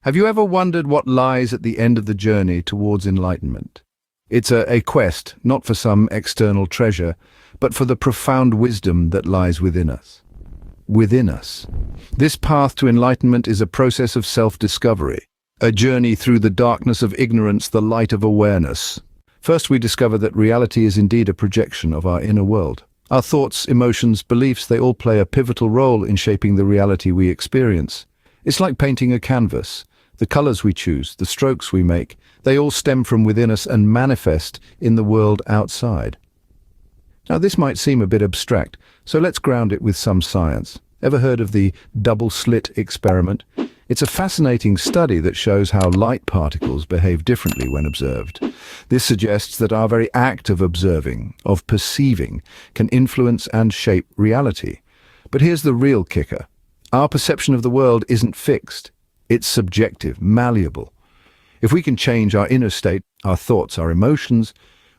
Have you ever wondered what lies at the end of the journey towards enlightenment? It's a quest, not for some external treasure, but for the profound wisdom that lies within us. Within us. This path to enlightenment is a process of self-discovery, a journey through the darkness of ignorance, the light of awareness. First, we discover that reality is indeed a projection of our inner world. Our thoughts, emotions, beliefs, they all play a pivotal role in shaping the reality we experience. It's like painting a canvas. The colors we choose, the strokes we make, they all stem from within us and manifest in the world outside. Now, this might seem a bit abstract, so let's ground it with some science. Ever heard of the double-slit experiment? It's a fascinating study that shows how light particles behave differently when observed. This suggests that our very act of observing, of perceiving, can influence and shape reality. But here's the real kicker. Our perception of the world isn't fixed. It's subjective, malleable. If we can change our inner state, our thoughts, our emotions,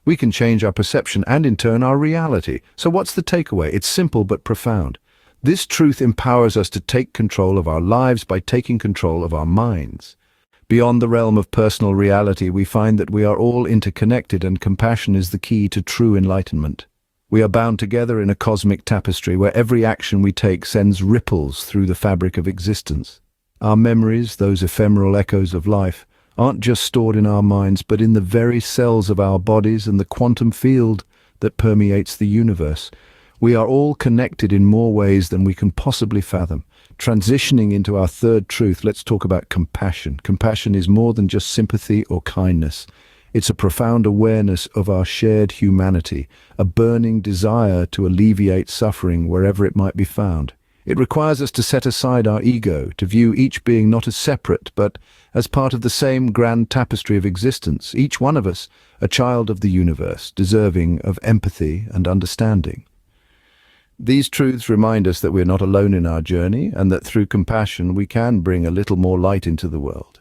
we can change our perception and in turn our reality. So what's the takeaway? It's simple but profound. This truth empowers us to take control of our lives by taking control of our minds. Beyond the realm of personal reality, we find that we are all interconnected, and compassion is the key to true enlightenment. We are bound together in a cosmic tapestry where every action we take sends ripples through the fabric of existence. Our memories, those ephemeral echoes of life, aren't just stored in our minds, but in the very cells of our bodies and the quantum field that permeates the universe. We are all connected in more ways than we can possibly fathom. Transitioning into our third truth, let's talk about compassion. Compassion is more than just sympathy or kindness. It's a profound awareness of our shared humanity, a burning desire to alleviate suffering wherever it might be found. It requires us to set aside our ego, to view each being not as separate, but as part of the same grand tapestry of existence, each one of us a child of the universe, deserving of empathy and understanding. These truths remind us that we're not alone in our journey, and that through compassion we can bring a little more light into the world.